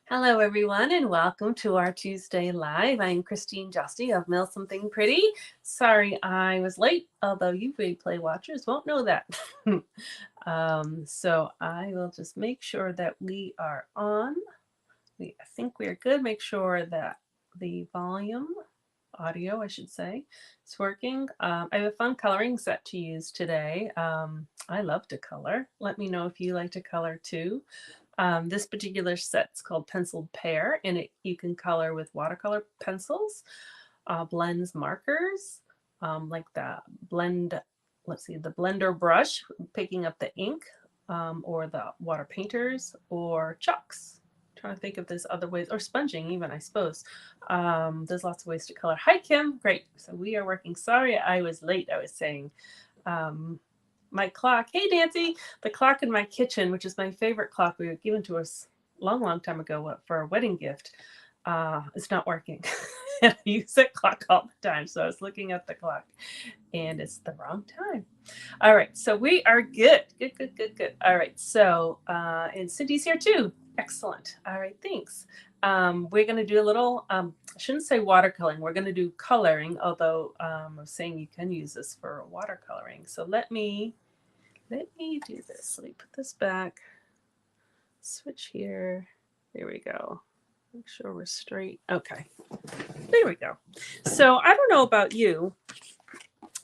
Hello, everyone, and welcome to our Tuesday Live. I'm Christine Justy of Mail Something Pretty. Sorry I was late, although you replay watchers won't know that. So I will just make sure that we are on. I think we're good. Make sure that the volume, audio, I should say, is working. I have a fun coloring set to use today. I love to color. Let me know if you like to color too. This particular set's called Penciled Pear, and you can color with watercolor pencils, blends markers, like the blend, let's see, the blender brush, picking up the ink, or the water painters, or chalks. Trying to think if there's other ways, or sponging even, I suppose. There's lots of ways to color. Hi, Kim. Great. So we are working. Sorry I was late, I was saying. My clock. Hey, Nancy. The clock in my kitchen, which is my favorite clock we were given to us a long, long time ago for a wedding gift, it's not working. I use that clock all the time. So I was looking at the clock and it's the wrong time. All right. So we are good. Good, good, good, good. All right. So, and Cindy's here too. Excellent. All right. Thanks. We're going to do a little, I shouldn't say watercoloring. We're going to do coloring, although I was saying you can use this for watercoloring. So let me do this. Let me put this back. Switch here. There we go. Make sure we're straight. Okay. There we go. So I don't know about you,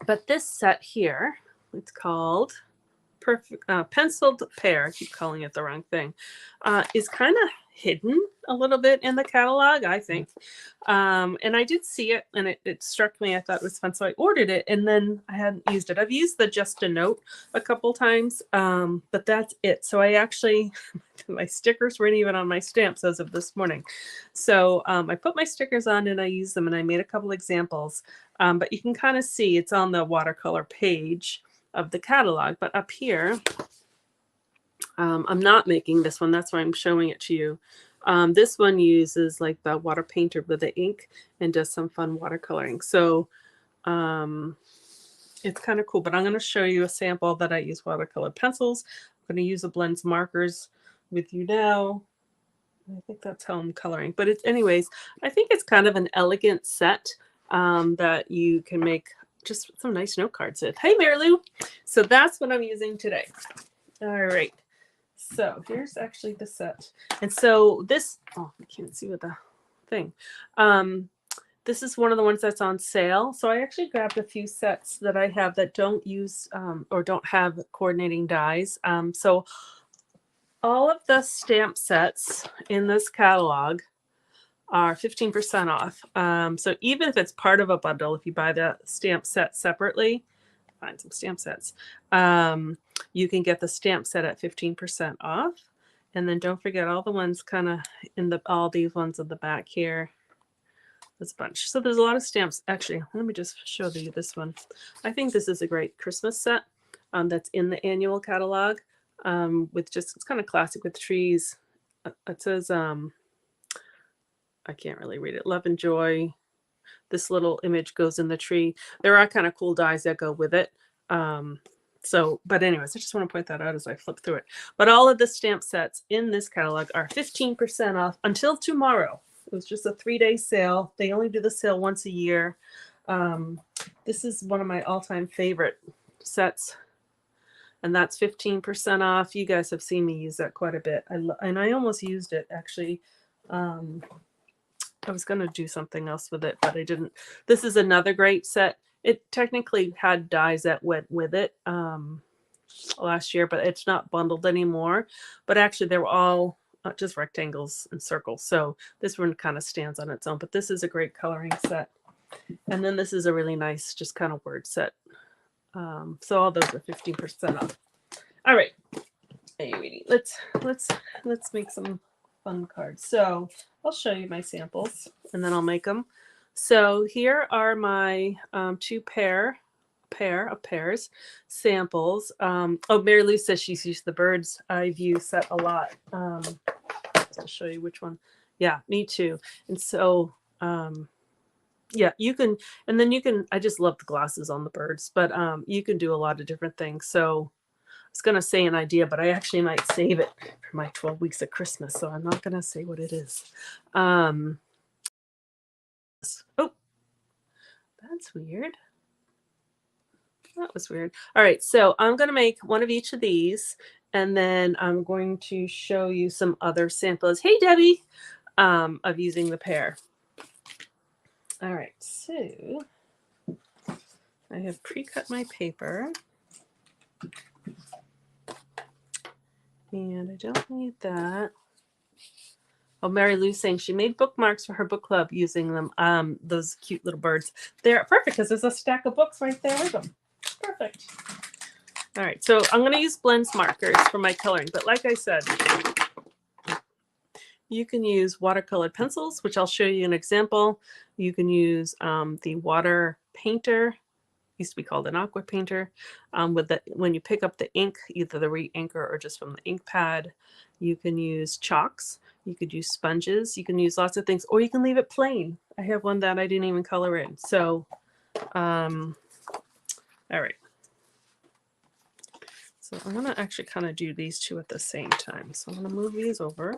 but this set here, it's called Penciled Pear. I keep calling it the wrong thing. Is kind of hidden a little bit in the catalog, I think. And I did see it, and it struck me. I thought it was fun, so I ordered it, and then I hadn't used it. I've used the Just a Note a couple times, but that's it. So I actually, my stickers weren't even on my stamps as of this morning. So I put my stickers on, and I used them, and I made a couple examples. But you can kind of see it's on the watercolor page of the catalog. But up here, I'm not making this one. That's why I'm showing it to you. This one uses like the water painter with the ink and does some fun watercoloring. So it's kind of cool, but I'm going to show you a sample that I use watercolor pencils. I'm going to use the blends markers with you now. I think that's how I'm coloring, but anyways, I think it's kind of an elegant set that you can make just some nice note cards with. Hey, Mary Lou. So that's what I'm using today. All right. So here's actually the set. And so this, oh, I can't see with the thing. This is one of the ones that's on sale. So I actually grabbed a few sets that I have that don't use or don't have coordinating dies. So all of the stamp sets in this catalog are 15% off. So even if it's part of a bundle, if you buy the stamp set separately, find some stamp sets, you can get the stamp set at 15% off. And then don't forget all the ones kind of all these ones at the back here. There's a bunch. So there's a lot of stamps. Actually, let me just show you this one. I think this is a great Christmas set that's in the annual catalog with just, it's kind of classic with trees. It says, I can't really read it. Love and joy. This little image goes in the tree. There are kind of cool dies that go with it. But anyways, I just want to point that out as I flip through it. But all of the stamp sets in this catalog are 15% off until tomorrow. It was just a 3-day sale. They only do the sale once a year. This is one of my all-time favorite sets, and that's 15% off. You guys have seen me use that quite a bit. And I almost used it, actually. I was going to do something else with it, but I didn't. This is another great set. It technically had dies that went with it last year, but it's not bundled anymore. But actually, they were all just rectangles and circles. So this one kind of stands on its own. But this is a great coloring set. And then this is a really nice, just kind of word set. So all those are 15% off. All right, let's make some fun cards. So I'll show you my samples and then I'll make them. So here are my two pair of pairs samples. Mary Lou says she's used the Bird's Eye View set a lot. I'll show you which one. Yeah, me too. And so yeah, you can, and then you can, I just love the glasses on the birds, but you can do a lot of different things. So was going to say an idea, but I actually might save it for my 12 weeks of Christmas. So I'm not going to say what it is. Oh, that's weird. That was weird. All right, so I'm going to make one of each of these, and then I'm going to show you some other samples. Hey, Debbie, of using the pear. All right, so I have pre-cut my paper. And I don't need that. Oh, Mary Lou's saying she made bookmarks for her book club using them. Those cute little birds. They're perfect because there's a stack of books right there with them. Perfect. All right, so I'm going to use Blends markers for my coloring. But like I said, you can use watercolored pencils, which I'll show you an example. You can use the water painter. Used to be called an aqua painter. When you pick up the ink, either the re-inker or just from the ink pad. You can use chalks. You could use sponges. You can use lots of things, or you can leave it plain. I have one that I didn't even color in. So, all right. So I'm going to actually kind of do these two at the same time. So I'm going to move these over.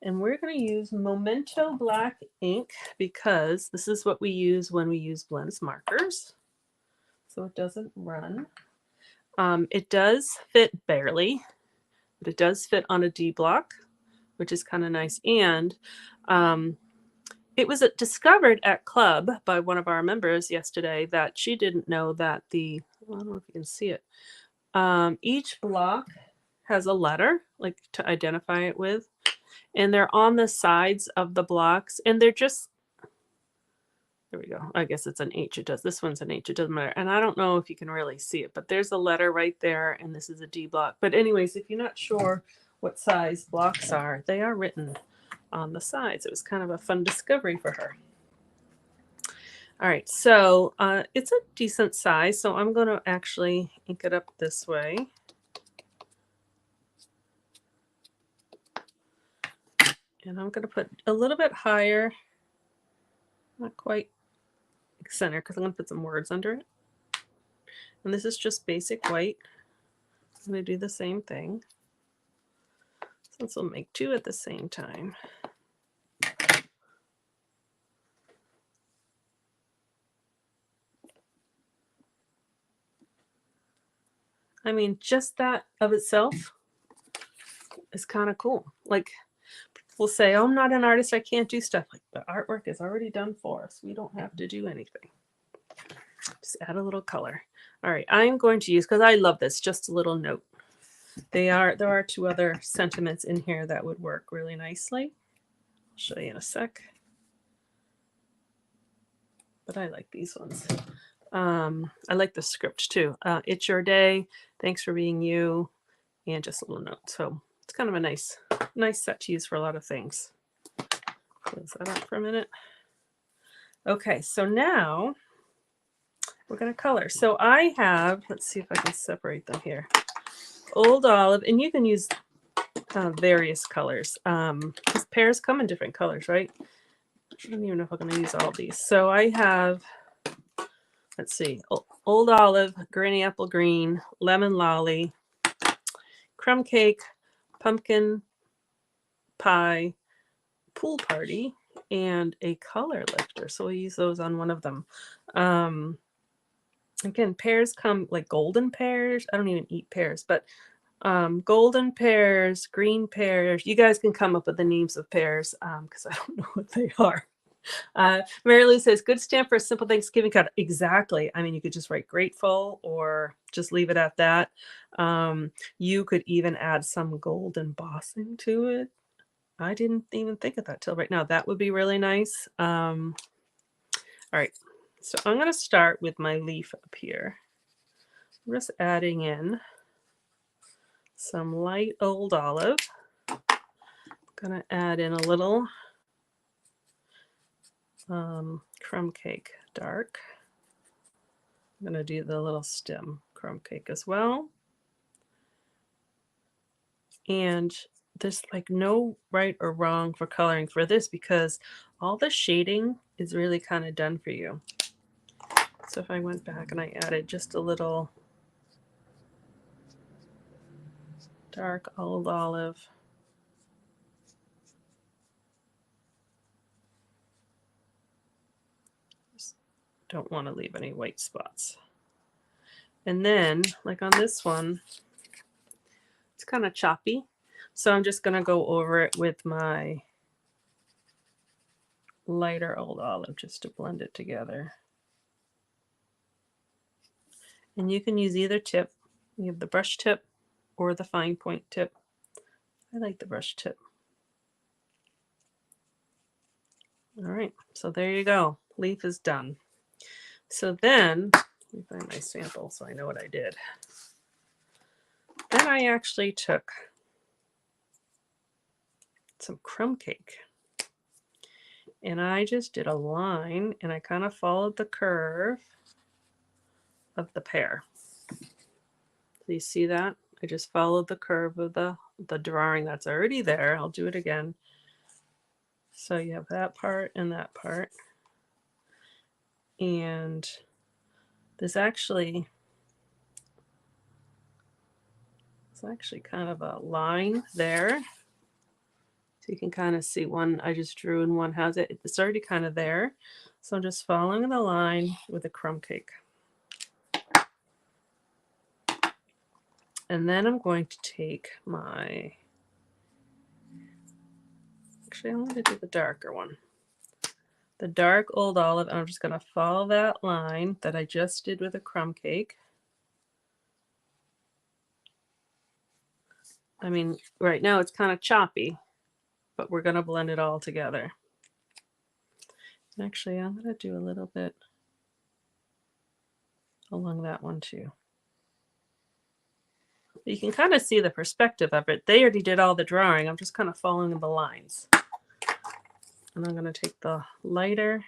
And we're going to use Memento Black ink because this is what we use when we use Blends markers. So it doesn't run. It does fit barely, but it does fit on a D block, which is kind of nice. And it was discovered at Club by one of our members yesterday that she didn't know that I don't know if you can see it. Each block has a letter, like to identify it with. And they're on the sides of the blocks, and they're just, there we go. I guess it's an H. It does. This one's an H. It doesn't matter. And I don't know if you can really see it, but there's a letter right there, and this is a D block. But anyways, if you're not sure what size blocks are, they are written on the sides. It was kind of a fun discovery for her. All right, so it's a decent size, so I'm going to actually ink it up this way. And I'm going to put a little bit higher, not quite center, because I'm going to put some words under it. And this is just basic white. I'm going to do the same thing. Since we'll make two at the same time. I mean, just that of itself is kind of cool. Like, we'll say, oh, I'm not an artist, I can't do stuff. Like, the artwork is already done for us. We don't have to do anything. Just add a little color. All right, I'm going to use, because I love this, just a little note. There are two other sentiments in here that would work really nicely. I'll show you in a sec. But I like these ones. I like the script too. It's your day. Thanks for being you. And just a little note. So it's kind of a nice set to use for a lot of things. Close that up for a minute. Okay, so now we're going to color. So I have, let's see if I can separate them here. Old Olive, and you can use various colors. Because pears come in different colors, right? I don't even know if I'm going to use all these. So I have, let's see, Old Olive, Granny Apple Green, Lemon Lolly, Crumb Cake, Pumpkin Pie, Pool Party, and a Color Lifter. So we'll use those on one of them. Again, pears come like golden pears. I don't even eat pears, but golden pears, green pears. You guys can come up with the names of pears because I don't know what they are. Mary Lou says, good stamp for a simple Thanksgiving card. Exactly. I mean, you could just write grateful or just leave it at that. You could even add some gold embossing to it. I didn't even think of that till right now. That would be really nice. All right. So I'm going to start with my leaf up here. I'm just adding in some light Old Olive. I'm going to add in a little Crumb Cake dark. I'm going to do the little stem Crumb Cake as well. And there's like no right or wrong for coloring for this because all the shading is really kind of done for you. So if I went back and I added just a little dark old olive. Just don't want to leave any white spots. And then, like on this one, it's kind of choppy. So I'm just going to go over it with my lighter old olive just to blend it together. And you can use either tip. You have the brush tip or the fine point tip. I like the brush tip. All right, so there you go. Leaf is done. So then, let me find my sample so I know what I did. Then I actually took some crumb cake and I just did a line and I kind of followed the curve of the pear. So you see that? I just followed the curve of the drawing that's already there. I'll do it again. So you have that part and that part. And there's actually kind of a line there. So you can kind of see one I just drew and one has it. It's already kind of there. So I'm just following the line with a crumb cake. And then I'm going to take my, actually I'm going to do the darker one. The dark old olive, and I'm just going to follow that line that I just did with a crumb cake. I mean, right now it's kind of choppy, but we're going to blend it all together. And actually, I'm going to do a little bit along that one too. You can kind of see the perspective of it. They already did all the drawing. I'm just kind of following the lines. And I'm going to take the lighter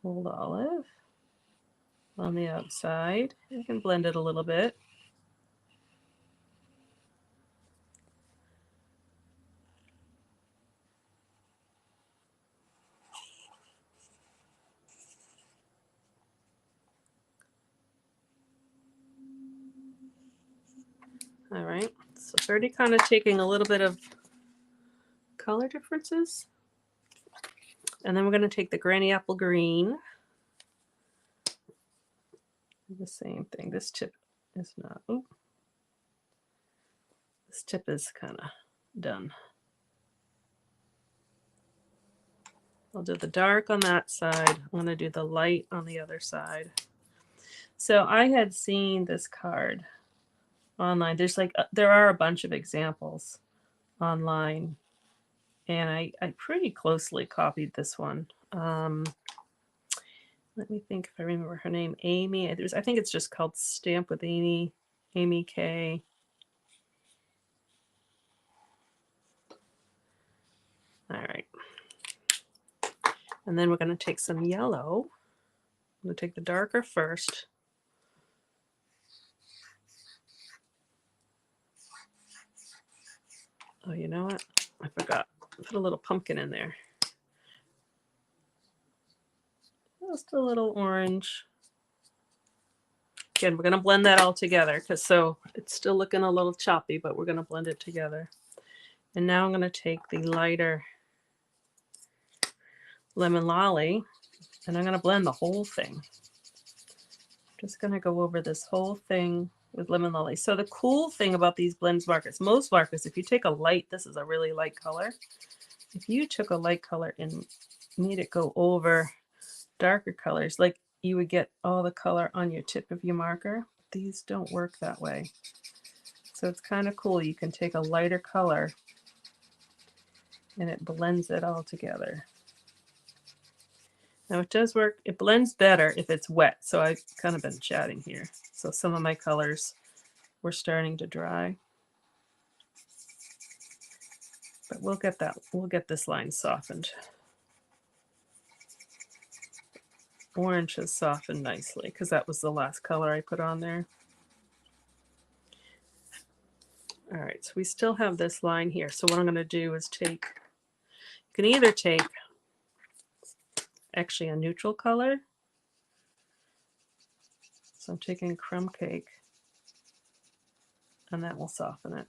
old olive on the outside. You can blend it a little bit. All right, so it's already kind of taking a little bit of color differences. And then we're going to take the Granny Apple Green. The same thing. This tip is not, oh, this tip is kind of done. I'll do the dark on that side. I'm going to do the light on the other side. So I had seen this card online. There's like, there are a bunch of examples online. And I pretty closely copied this one. Let me think if I remember her name. Amy. I think it's just called Stamp with Amy. Amy K. All right. And then we're going to take some yellow. I'm going to take the darker first. Oh, you know what? I forgot. Put a little pumpkin in there. Just a little orange. Again, we're going to blend that all together because so it's still looking a little choppy, but we're going to blend it together. And now I'm going to take the lighter Lemon Lolly and I'm going to blend the whole thing. Just going to go over this whole thing with Lemon Lolly. So the cool thing about these blends markers, most markers, if you take a light, this is a really light color. If you took a light color and made it go over darker colors, like you would get all the color on your tip of your marker. These don't work that way. So it's kind of cool. You can take a lighter color and it blends it all together. Now it does work. It blends better if it's wet. So I've kind of been chatting here. So some of my colors were starting to dry. But we'll get this line softened. Orange has softened nicely because that was the last color I put on there. All right, so we still have this line here. So what I'm going to do is take, you can either take actually a neutral color So I'm taking crumb cake, and that will soften it.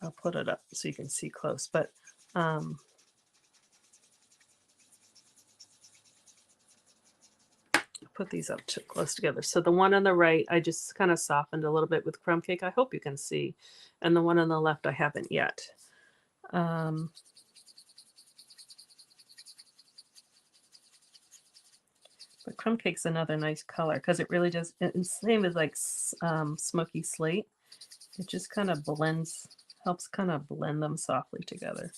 I'll put it up so you can see close, but put these up close together. So the one on the right, I just kind of softened a little bit with crumb cake. I hope you can see. And the one on the left, I haven't yet. But crumb cake's another nice color because it really does. It's the same as like smoky slate. It just kind of blends, helps kind of blend them softly together.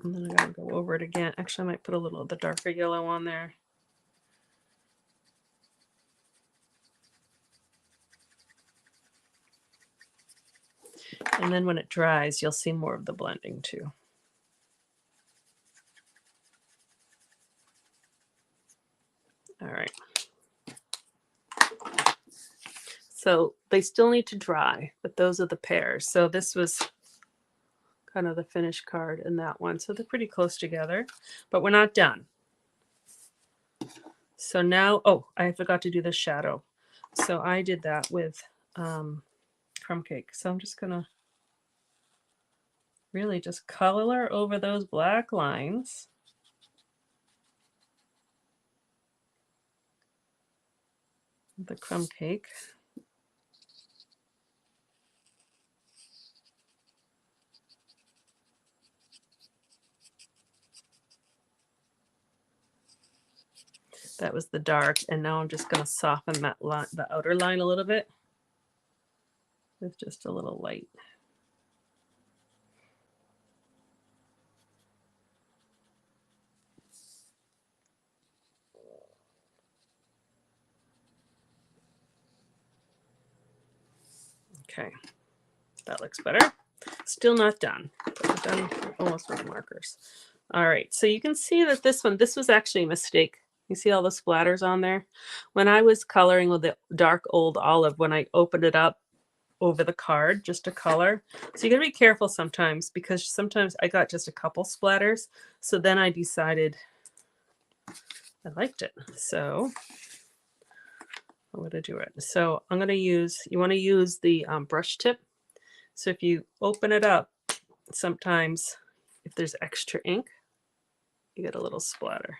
And then I'm going to go over it again. Actually, I might put a little of the darker yellow on there. And then when it dries, you'll see more of the blending too. All right. So they still need to dry, but those are the pairs. So this was kind of the finished card in that one. So they're pretty close together, but we're not done. So now, oh, I forgot to do the shadow. So I did that with crumb cake. So I'm just going to really just color over those black lines. The crumb cake. That was the dark, and now I'm just going to soften that line, the outer line a little bit with just a little light. Okay, that looks better. Still not done, but we're done almost with markers. All right, so you can see that this was actually a mistake. You see all the splatters on there? When I was coloring with the dark old olive, when I opened it up over the card just to color. So you gotta be careful sometimes because sometimes I got just a couple splatters. So then I decided I liked it. So I'm gonna do it. So I'm gonna use, you wanna use the brush tip. So if you open it up, sometimes if there's extra ink, you get a little splatter.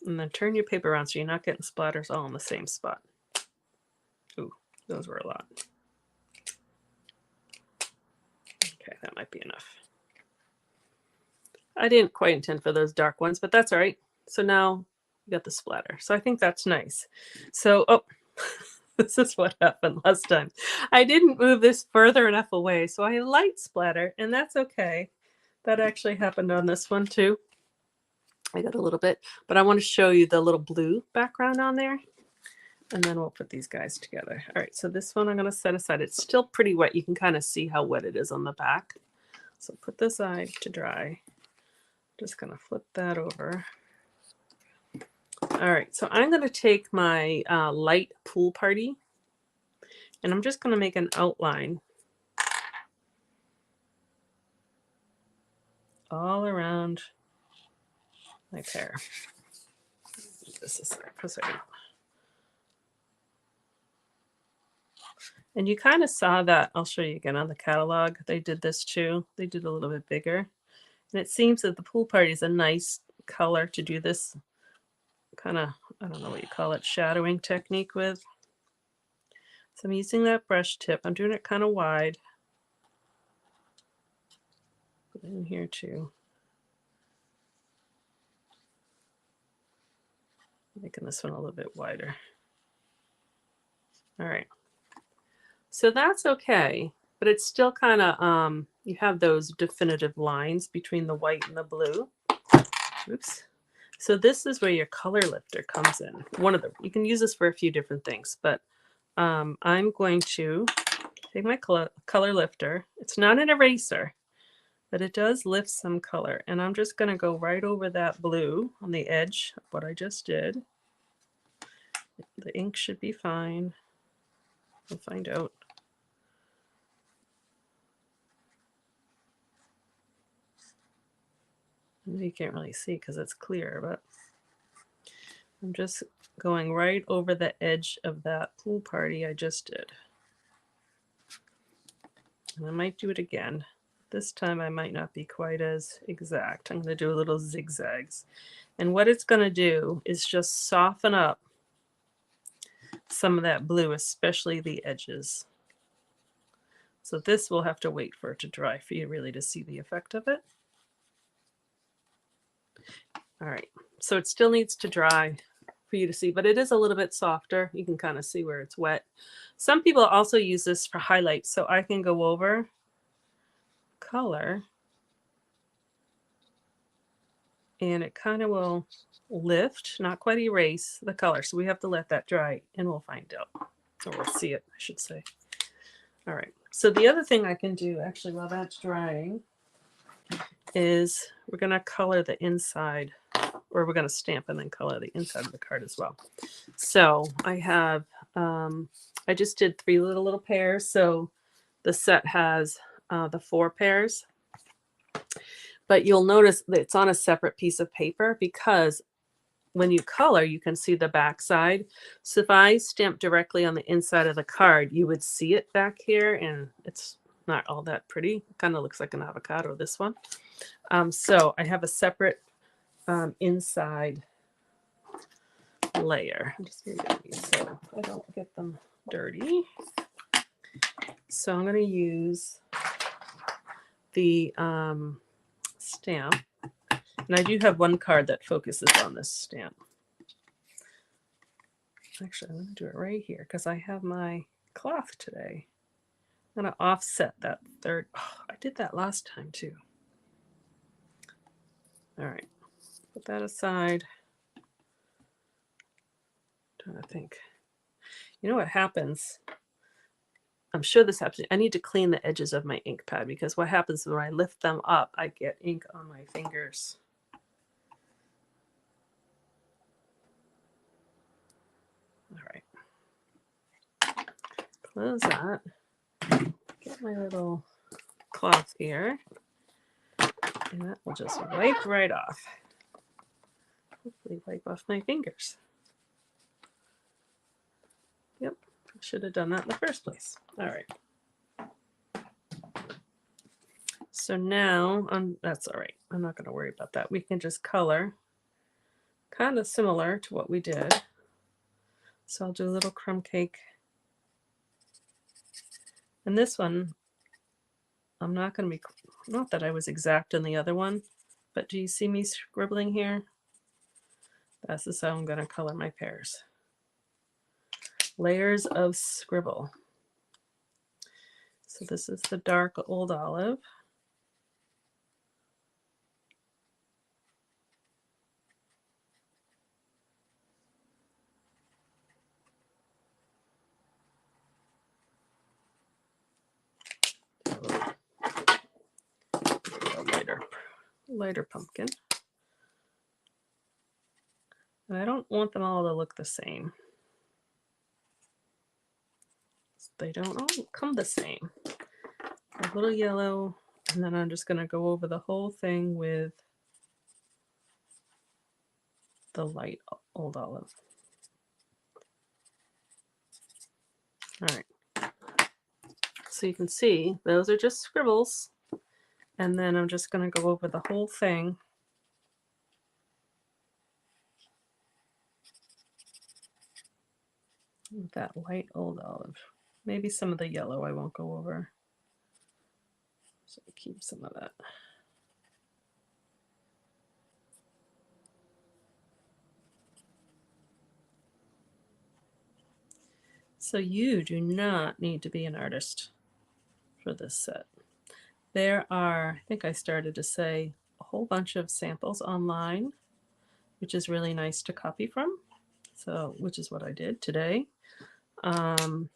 And then turn your paper around so you're not getting splatters all in the same spot. Ooh, those were a lot. Okay, that might be enough. I didn't quite intend for those dark ones, but that's all right. So now you got the splatter. So I think that's nice. So, oh, this is what happened last time. I didn't move this further enough away, so I had light splatter, and that's okay. That actually happened on this one too. I got a little bit, but I want to show you the little blue background on there, and then we'll put these guys together. All right, so this one I'm going to set aside. It's still pretty wet. You can kind of see how wet it is on the back. So put this side to dry. Just going to flip that over. All right, so I'm going to take my light pool party, and I'm just going to make an outline all around my pear. This is for a second. And you kind of saw that, I'll show you again on the catalog. They did this too. They did a little bit bigger. And it seems that the pool party is a nice color to do this kind of, I don't know what you call it, shadowing technique with. So I'm using that brush tip. I'm doing it kind of wide. Put it in here too. Making this one a little bit wider. All right. So that's okay, but it's still kind of, you have those definitive lines between the white and the blue. Oops. So this is where your color lifter comes in. You can use this for a few different things, but I'm going to take my color lifter. It's not an eraser, but it does lift some color. And I'm just going to go right over that blue on the edge of what I just did The ink should be fine. We'll find out. You can't really see because it's clear, but I'm just going right over the edge of that pool party I just did. And I might do it again. This time I might not be quite as exact. I'm going to do a little zigzags. And what it's going to do is just soften up some of that blue, especially the edges. So this will have to wait for it to dry for you really to see the effect of it. All right, so it still needs to dry for you to see, but it is a little bit softer. You can kind of see where it's wet. Some people also use this for highlights, so I can go over color and it kind of will lift, not quite erase the color. So we have to let that dry and we'll find out, or we'll see it, I should say. All right, so the other thing I can do actually while that's drying is we're going to color the inside, or we're going to stamp and then color the inside of the card as well. So I have, I just did 3 little pairs. So the set has the 4 pairs, but you'll notice that it's on a separate piece of paper because when you color, you can see the back side. So if I stamp directly on the inside of the card, you would see it back here, and it's not all that pretty. It kind of looks like an avocado, this one. So I have a separate inside layer. I'm just going to get these so I don't get them dirty. So I'm going to use the stamp. And I do have one card that focuses on this stamp. Actually, I'm going to do it right here because I have my cloth today. I'm going to offset that third. Oh, I did that last time too. All right, put that aside. I'm trying to think. You know what happens? I'm sure this happens. I need to clean the edges of my ink pad because what happens when I lift them up, I get ink on my fingers. All right. Close that. Get my little cloth here. And that will just wipe right off. Hopefully wipe off my fingers. Yep, I should have done that in the first place. All right. So now, that's all right. I'm not going to worry about that. We can just color kind of similar to what we did. So I'll do a little crumb cake. And this one, I'm not going to be, not that I was exact in the other one, but do you see me scribbling here? This is how I'm going to color my pears. Layers of scribble. So this is the dark old olive. Lighter pumpkin. And I don't want them all to look the same. They don't all come the same. A little yellow, and then I'm just going to go over the whole thing with the light old olive. All right. So you can see those are just scribbles. And then I'm just going to go over the whole thing with that light old olive. Maybe some of the yellow I won't go over. So keep some of that. So you do not need to be an artist for this set. There are, I think I started to say, a whole bunch of samples online, which is really nice to copy from. So, which is what I did today. I'm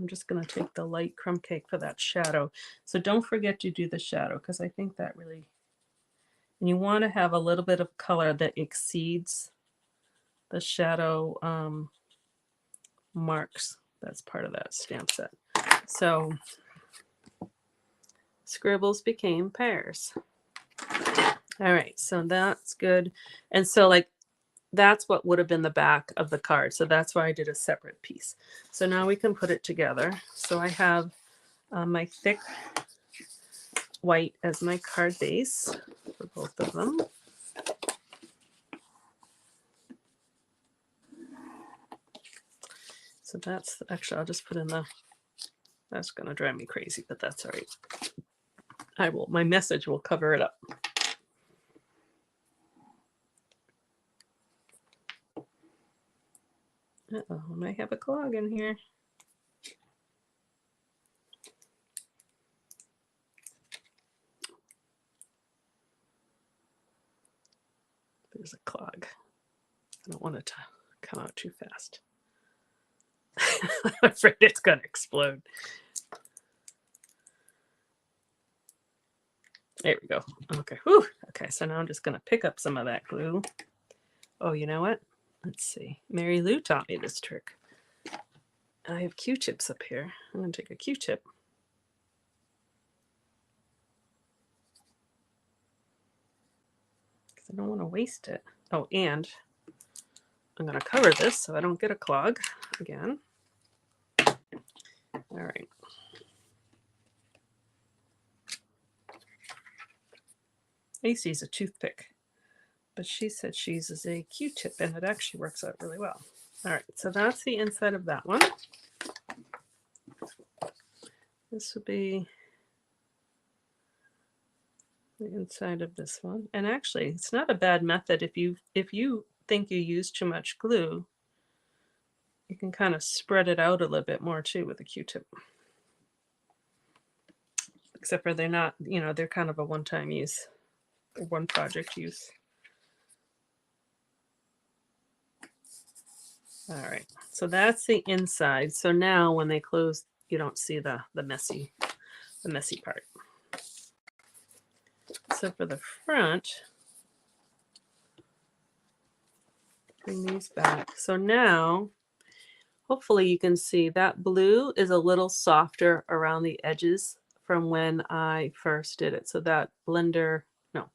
just going to take the light crumb cake for that shadow. So don't forget to do the shadow because I think that really, and you want to have a little bit of color that exceeds the shadow marks. That's part of that stamp set. So scribbles became pears. All right, so that's good. And so like that's what would have been the back of the card. So that's why I did a separate piece. So now we can put it together. So I have my thick white as my card base for both of them. So that's actually, I'll just put in the, that's going to drive me crazy, but that's all right. I will, my message will cover it up. Uh-oh, I might have a clog in here. There's a clog. I don't want it to come out too fast. I'm afraid it's going to explode. There we go. Okay. Whew. Okay, so now I'm just going to pick up some of that glue. Oh, you know what? Let's see. Mary Lou taught me this trick. I have Q-tips up here. I'm going to take a Q-tip. Because I don't want to waste it. Oh, and I'm going to cover this so I don't get a clog again. All right. I used to use a toothpick, but she said she uses a Q-tip, and it actually works out really well. All right, so that's the inside of that one. This would be the inside of this one. And actually, it's not a bad method if you think you use too much glue. You can kind of spread it out a little bit more too with a Q-tip. Except for they're not, you know, they're kind of a one-time use or one project use. All right, so that's the inside. So now when they close, you don't see the messy part. So for the front, bring these back. So now, hopefully you can see that blue is a little softer around the edges from when I first did it. So that blender, no,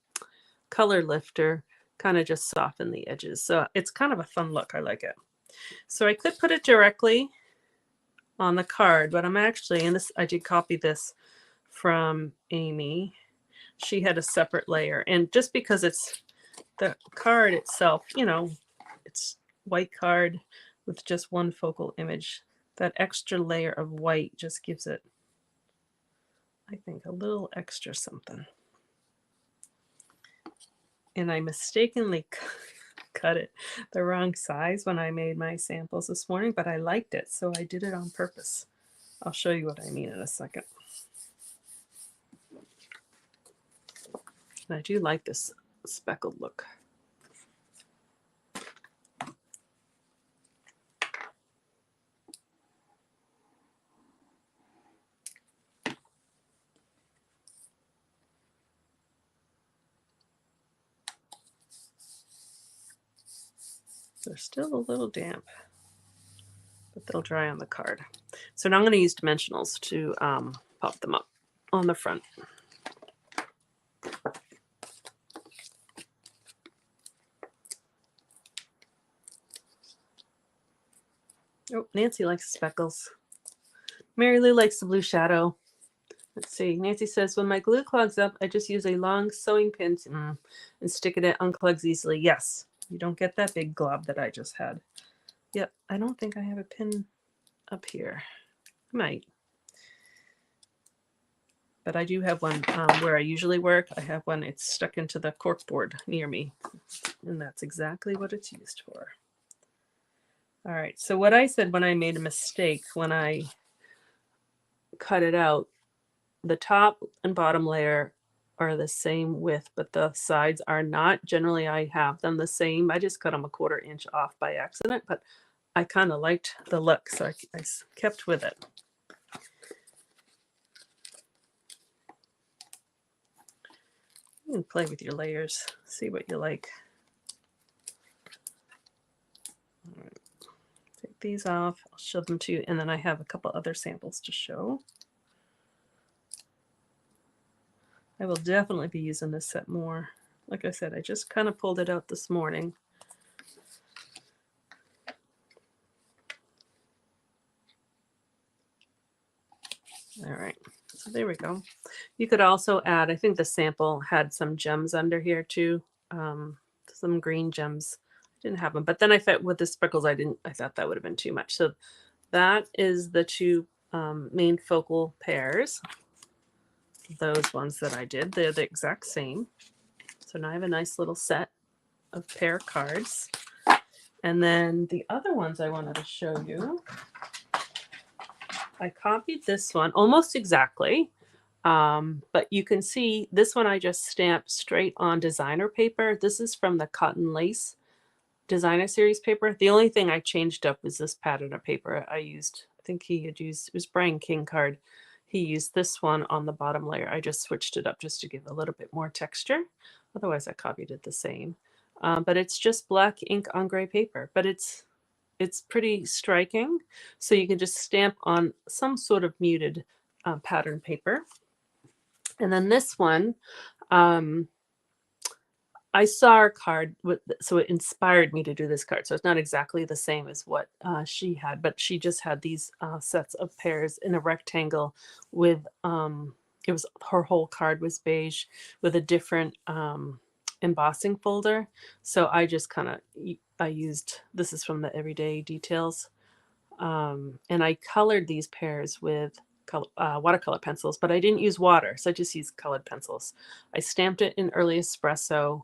color lifter kind of just softened the edges. So it's kind of a fun look. I like it. So I could put it directly on the card, but I'm actually, and this, I did copy this from Amy. She had a separate layer. And just because it's the card itself, you know, it's white card with just one focal image. That extra layer of white just gives it, I think, a little extra something. And I mistakenly cut it the wrong size when I made my samples this morning, but I liked it, so I did it on purpose. I'll show you what I mean in a second. And I do like this speckled look. They're still a little damp, but they'll dry on the card. So now I'm going to use dimensionals to pop them up on the front. Oh, Nancy likes speckles. Mary Lou likes the blue shadow. Let's see. Nancy says, when my glue clogs up, I just use a long sewing pin and stick it. It unclogs easily. Yes, you don't get that big glob that I just had. Yep, I don't think I have a pin up here. I might. But I do have one where I usually work. I have one, it's stuck into the cork board near me. And that's exactly what it's used for. All right, so what I said when I made a mistake, when I cut it out, the top and bottom layer are the same width, but the sides are not. Generally, I have them the same. I just cut them 1/4 inch off by accident, but I kind of liked the look, so I kept with it. You can play with your layers, see what you like. All right. Take take these off. I'll show them to you. And then I have a couple other samples to show. I will definitely be using this set more. Like I said, I just kind of pulled it out this morning. All right, so there we go. You could also add, I think the sample had some gems under here too, some green gems. Didn't have them, but then I thought with the sprinkles, I thought that would have been too much. So that is the two main focal pairs. Those ones that I did, they're the exact same. So now I have a nice little set of pair cards. And then the other ones I wanted to show you, I copied this one almost exactly, but you can see this one I just stamped straight on designer paper. This is from the Cotton Lace Designer Series paper. The only thing I changed up was this pattern of paper I used. I think he had used, it was Brian King card. He used this one on the bottom layer. I just switched it up just to give a little bit more texture. Otherwise I copied it the same. But it's just black ink on gray paper, but it's pretty striking. So you can just stamp on some sort of muted pattern paper. And then this one, I saw a card, so it inspired me to do this card. So it's not exactly the same as what she had, but she just had these sets of pairs in a rectangle with, it was, her whole card was beige with a different embossing folder. So I just kind of, I used, this is from the Everyday Details. And I colored these pairs with watercolor pencils, but I didn't use water. So I just used colored pencils. I stamped it in Early Espresso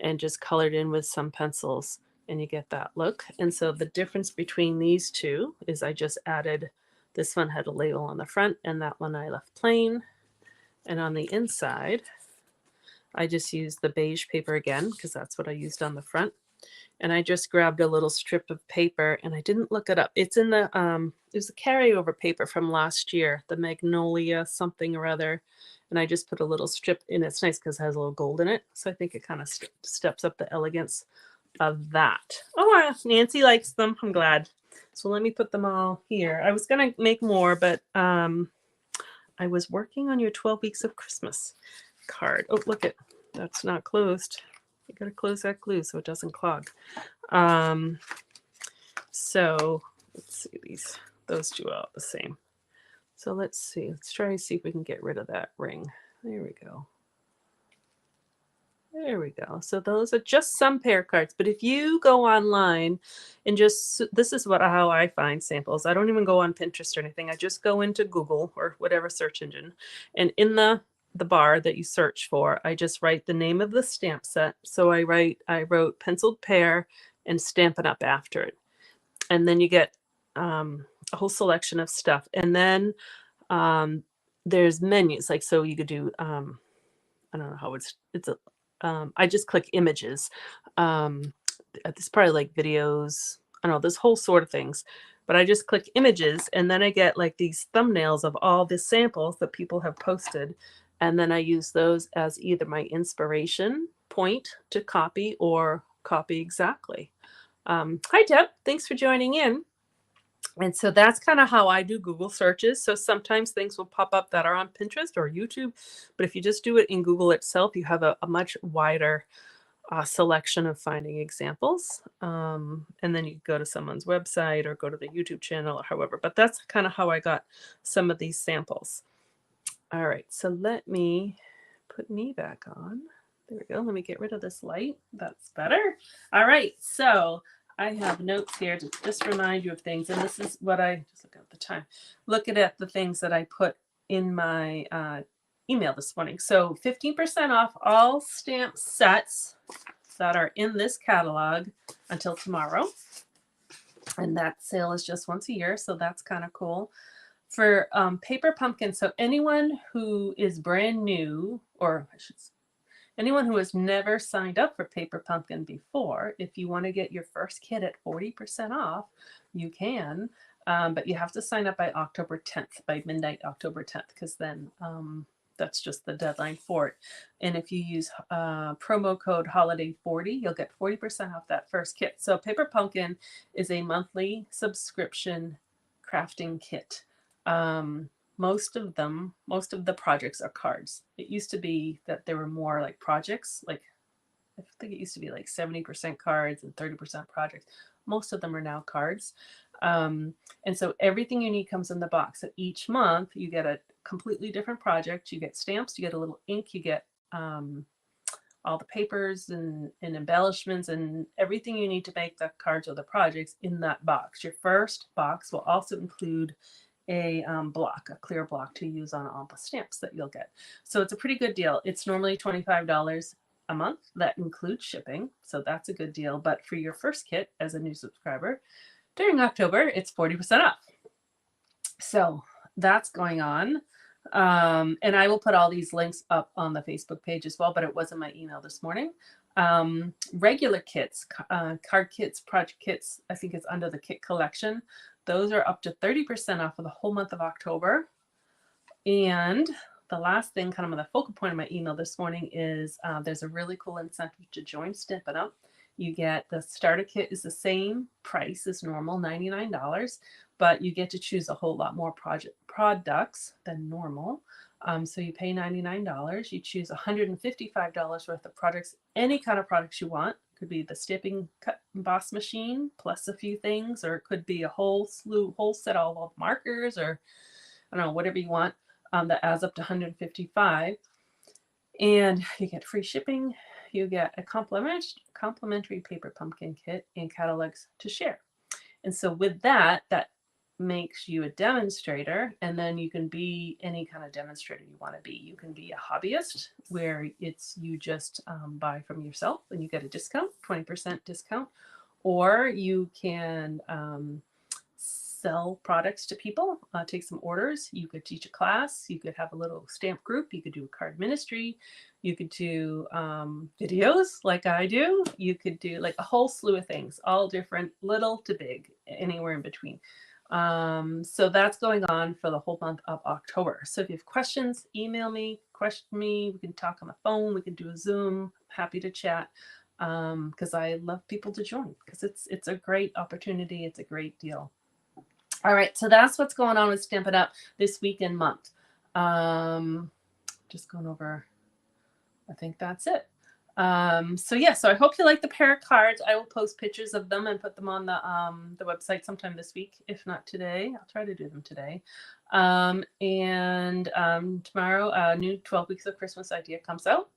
and just colored in with some pencils, and you get that look. And so the difference between these two is I just added, this one had a label on the front and that one I left plain. And on the inside, I just used the beige paper again, because that's what I used on the front. And I just grabbed a little strip of paper and I didn't look it up. It's in the, it was a carryover paper from last year, the Magnolia something or other. And I just put a little strip in. It's nice because it has a little gold in it. So I think it kind of steps up the elegance of that. Oh, Nancy likes them. I'm glad. So let me put them all here. I was going to make more, but I was working on your 12 weeks of Christmas card. Oh, look it. That's not closed. You got to close that glue so it doesn't clog. So let's see, those two are the same. So let's see. Let's try to see if we can get rid of that ring. There we go. There we go. So those are just some pair cards. But if you go online and just, this is how I find samples. I don't even go on Pinterest or anything. I just go into Google or whatever search engine. And in the bar that you search for, I just write the name of the stamp set. So I wrote penciled pear and Stampin' Up! After it. And then you get a whole selection of stuff. And then there's menus. Like, so you could do, I don't know how I just click images. It's probably like videos. I don't know, this whole sort of things. But I just click images and then I get like these thumbnails of all the samples that people have posted. And then I use those as either my inspiration point to copy or copy exactly. Hi, Deb. Thanks for joining in. And so that's kind of how I do Google searches. So sometimes things will pop up that are on Pinterest or YouTube. But if you just do it in Google itself, you have a much wider selection of finding examples. And then you go to someone's website or go to the YouTube channel or however. But that's kind of how I got some of these samples. All right, so let me put me back on. There we go. Let me get rid of this light. That's better. All right, so I have notes here to just remind you of things. And this is what I, just look at the time, looking at the things that I put in my email this morning. So 15% off all stamp sets that are in this catalog until tomorrow. And that sale is just once a year, so that's kind of cool. For Paper Pumpkin, so anyone who is brand new, or I should say, anyone who has never signed up for Paper Pumpkin before, if you want to get your first kit at 40% off, you can. But you have to sign up by October 10th, by midnight October 10th, because then That's just the deadline for it. And if you use promo code holiday40, you'll get 40% off that first kit. So Paper Pumpkin is a monthly subscription crafting kit. Most of the projects are cards. It used to be that there were more like projects, like I think it used to be like 70% cards and 30% projects. Most of them are now cards. And so everything you need comes in the box. So each month you get a completely different project. You get stamps, you get a little ink, you get all the papers and embellishments and everything you need to make the cards or the projects in that box. Your first box will also include a clear block to use on all the stamps that you'll get. So it's a pretty good deal. It's normally $25 a month. That includes shipping. So that's a good deal. But for your first kit as a new subscriber, during October, it's 40% off. So that's going on. And I will put all these links up on the Facebook page as well, but it was in my email this morning. Regular kits, card kits, project kits, I think it's under the kit collection. Those are up to 30% off for the whole month of October. And the last thing, kind of on the focal point of my email this morning, is there's a really cool incentive to join Stampin' Up. You get the starter kit is the same price as normal, $99, but you get to choose a whole lot more products than normal. So you pay $99. You choose $155 worth of products, any kind of products you want. Could be the stamping cut emboss machine plus a few things, or it could be a whole set of markers, or I don't know, whatever you want. That adds up to $155, and you get free shipping. You get a complimentary Paper Pumpkin kit and catalogs to share. And so with that makes you a demonstrator, and then you can be any kind of demonstrator you want to be. You can be a hobbyist, where it's you just buy from yourself and you get a discount, 20% discount, or you can sell products to people, take some orders. You could teach a class. You could have a little stamp group. You could do a card ministry. You could do videos like I do. You could do like a whole slew of things, all different, little to big, anywhere in between. So that's going on for the whole month of October. So if you have questions, email me, question me. We can talk on the phone. We can do a Zoom. Happy to chat, because I love people to join, because it's a great opportunity. It's a great deal. All right, so that's what's going on with Stampin' Up this week and month. Just going over, I think that's it. So I hope you like the pair of cards. I will post pictures of them and put them on the website sometime this week, if not today. I'll try to do them today. And tomorrow, a new 12 Weeks of Christmas idea comes out.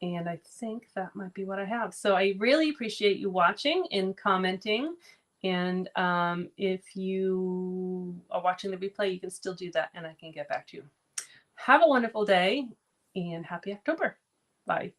And I think that might be what I have. So I really appreciate you watching and commenting. And if you are watching the replay, you can still do that and I can get back to you. Have a wonderful day and happy October. Bye.